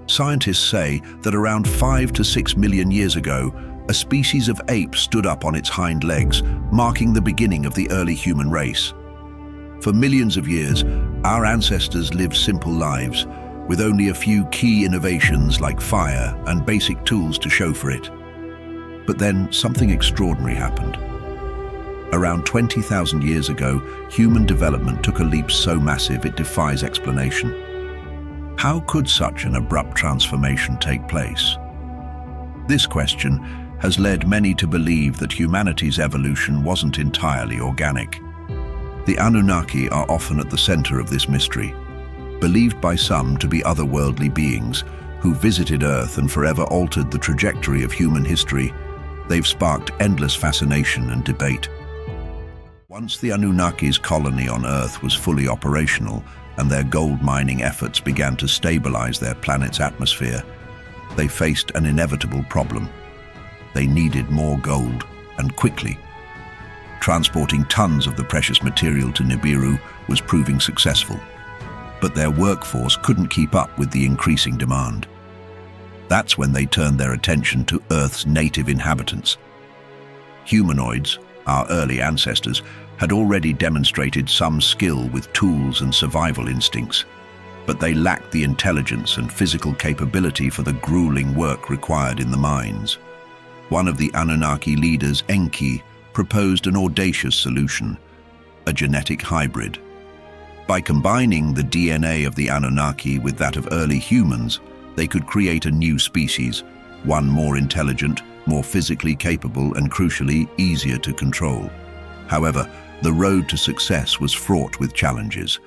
Scientists say that around 5 to 6 million years ago, a species of ape stood up on its hind legs, marking the beginning of the early human race. For millions of years, our ancestors lived simple lives, with only a few key innovations like fire and basic tools to show for it. But then something extraordinary happened. Around 20,000 years ago, human development took a leap so massive it defies explanation. How could such an abrupt transformation take place? This question has led many to believe that humanity's evolution wasn't entirely organic. The Anunnaki are often at the center of this mystery, believed by some to be otherworldly beings who visited Earth and forever altered the trajectory of human history. They've sparked endless fascination and debate. Once the Anunnaki's colony on Earth was fully operational and their gold mining efforts began to stabilize their planet's atmosphere, they faced an inevitable problem. They needed more gold, and quickly. Transporting tons of the precious material to Nibiru was proving successful, but their workforce couldn't keep up with the increasing demand. That's when they turned their attention to Earth's native inhabitants. Humanoids, our early ancestors, had already demonstrated some skill with tools and survival instincts, but they lacked the intelligence and physical capability for the grueling work required in the mines. One of the Anunnaki leaders, Enki, proposed an audacious solution, a genetic hybrid. By combining the DNA of the Anunnaki with that of early humans, they could create a new species, one more intelligent, more physically capable, and crucially, easier to control. However, the road to success was fraught with challenges.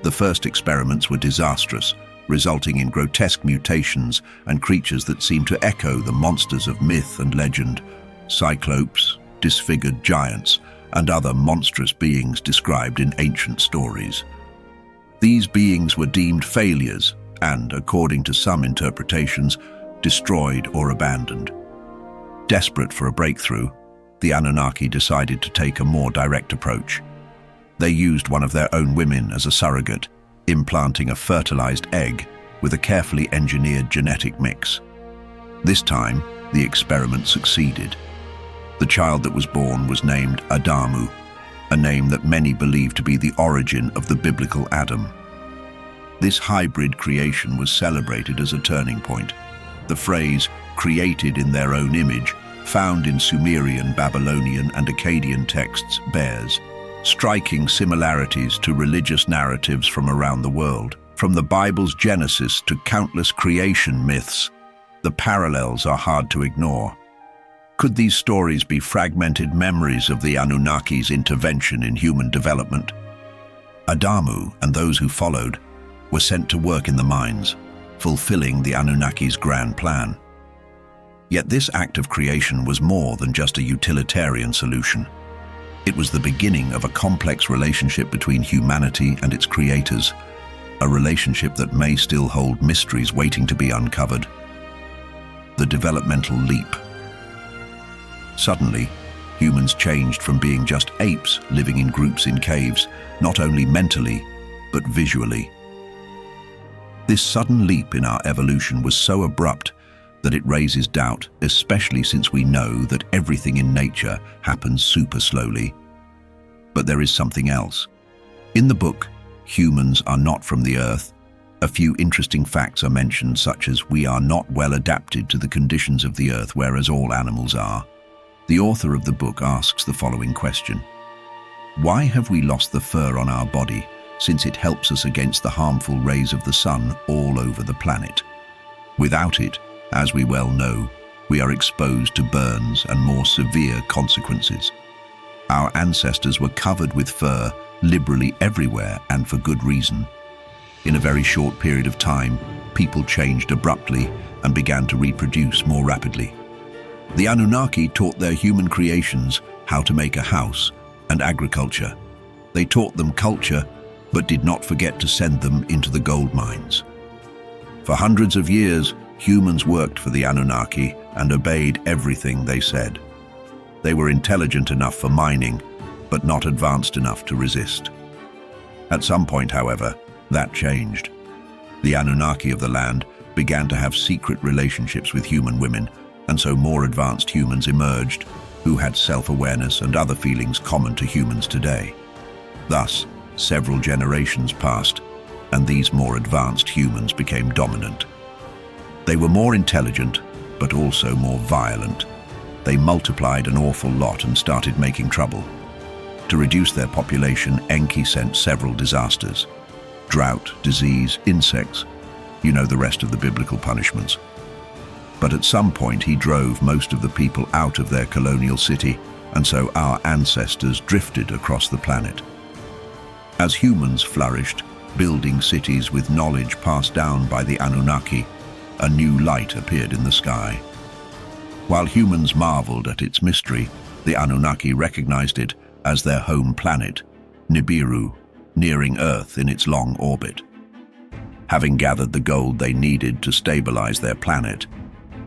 The first experiments were disastrous, resulting in grotesque mutations and creatures that seemed to echo the monsters of myth and legend: cyclopes, disfigured giants, and other monstrous beings described in ancient stories. These beings were deemed failures and, according to some interpretations, destroyed or abandoned. Desperate for a breakthrough, the Anunnaki decided to take a more direct approach. They used one of their own women as a surrogate, implanting a fertilized egg with a carefully engineered genetic mix. This time, the experiment succeeded. The child that was born was named Adamu, a name that many believe to be the origin of the biblical Adam. This hybrid creation was celebrated as a turning point. The phrase, "created in their own image," found in Sumerian, Babylonian, and Akkadian texts, bears striking similarities to religious narratives from around the world. From the Bible's Genesis to countless creation myths, the parallels are hard to ignore. Could these stories be fragmented memories of the Anunnaki's intervention in human development? Adamu and those who followed were sent to work in the mines, fulfilling the Anunnaki's grand plan. Yet this act of creation was more than just a utilitarian solution. It was the beginning of a complex relationship between humanity and its creators, a relationship that may still hold mysteries waiting to be uncovered. The developmental leap. Suddenly, humans changed from being just apes living in groups in caves, not only mentally, but visually. This sudden leap in our evolution was so abrupt that it raises doubt, especially since we know that everything in nature happens super slowly. But there is something else. In the book, Humans Are Not From the Earth, a few interesting facts are mentioned, such as we are not well adapted to the conditions of the Earth, whereas all animals are. The author of the book asks the following question: why have we lost the fur on our body, since it helps us against the harmful rays of the sun all over the planet? Without it, as we well know, we are exposed to burns and more severe consequences. Our ancestors were covered with fur liberally everywhere, and for good reason. In a very short period of time, people changed abruptly and began to reproduce more rapidly. The Anunnaki taught their human creations how to make a house and agriculture. They taught them culture, but did not forget to send them into the gold mines. For hundreds of years, humans worked for the Anunnaki and obeyed everything they said. They were intelligent enough for mining, but not advanced enough to resist. At some point, however, that changed. The Anunnaki of the land began to have secret relationships with human women, and so more advanced humans emerged who had self-awareness and other feelings common to humans today. Thus, several generations passed, and these more advanced humans became dominant. They were more intelligent, but also more violent. They multiplied an awful lot and started making trouble. To reduce their population, Enki sent several disasters: drought, disease, insects, you know the rest of the biblical punishments. But at some point he drove most of the people out of their colonial city, and so our ancestors drifted across the planet. As humans flourished, building cities with knowledge passed down by the Anunnaki, a new light appeared in the sky. While humans marveled at its mystery, the Anunnaki recognized it as their home planet, Nibiru, nearing Earth in its long orbit. Having gathered the gold they needed to stabilize their planet,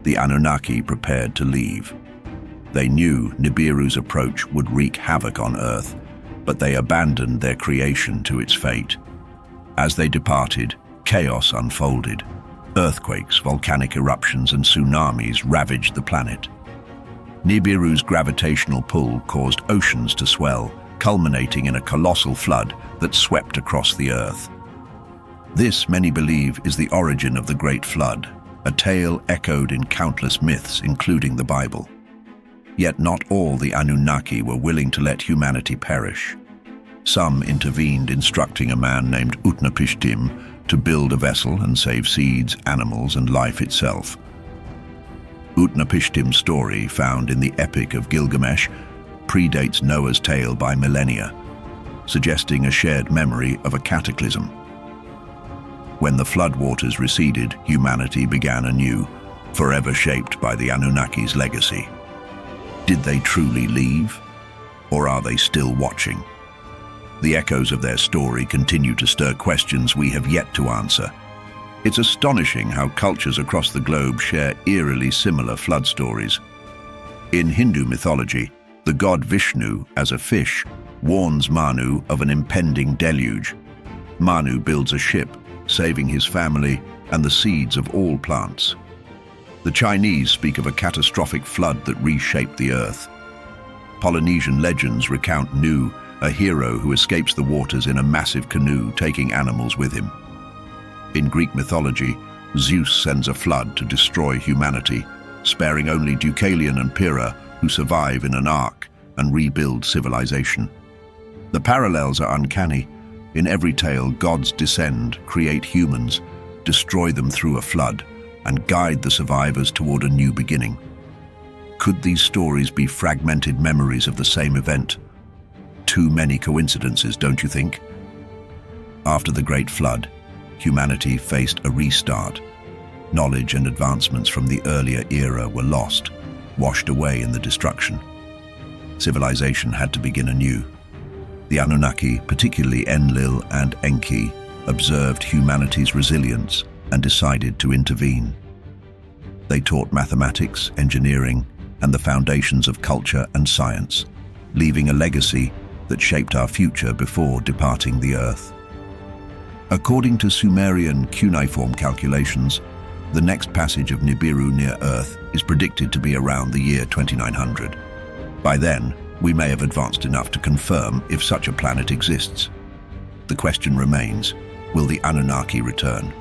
the Anunnaki prepared to leave. They knew Nibiru's approach would wreak havoc on Earth, but they abandoned their creation to its fate. As they departed, chaos unfolded. Earthquakes, volcanic eruptions, and tsunamis ravaged the planet. Nibiru's gravitational pull caused oceans to swell, culminating in a colossal flood that swept across the Earth. This, many believe, is the origin of the Great Flood, a tale echoed in countless myths, including the Bible. Yet not all the Anunnaki were willing to let humanity perish. Some intervened, instructing a man named Utnapishtim to build a vessel and save seeds, animals, and life itself. Utnapishtim's story, found in the Epic of Gilgamesh, predates Noah's tale by millennia, suggesting a shared memory of a cataclysm. When the floodwaters receded, humanity began anew, forever shaped by the Anunnaki's legacy. Did they truly leave? Or are they still watching? The echoes of their story continue to stir questions we have yet to answer. It's astonishing how cultures across the globe share eerily similar flood stories. In Hindu mythology, the god Vishnu, as a fish, warns Manu of an impending deluge. Manu builds a ship, saving his family and the seeds of all plants. The Chinese speak of a catastrophic flood that reshaped the earth. Polynesian legends recount Nu, a hero who escapes the waters in a massive canoe, taking animals with him. In Greek mythology, Zeus sends a flood to destroy humanity, sparing only Deucalion and Pyrrha, who survive in an ark and rebuild civilization. The parallels are uncanny. In every tale, gods descend, create humans, destroy them through a flood, and guide the survivors toward a new beginning. Could these stories be fragmented memories of the same event? Too many coincidences, don't you think? After the Great Flood, humanity faced a restart. Knowledge and advancements from the earlier era were lost, washed away in the destruction. Civilization had to begin anew. The Anunnaki, particularly Enlil and Enki, observed humanity's resilience and decided to intervene. They taught mathematics, engineering, and the foundations of culture and science, leaving a legacy that shaped our future before departing the Earth. According to Sumerian cuneiform calculations, the next passage of Nibiru near Earth is predicted to be around the year 2900. By then, we may have advanced enough to confirm if such a planet exists. The question remains, will the Anunnaki return?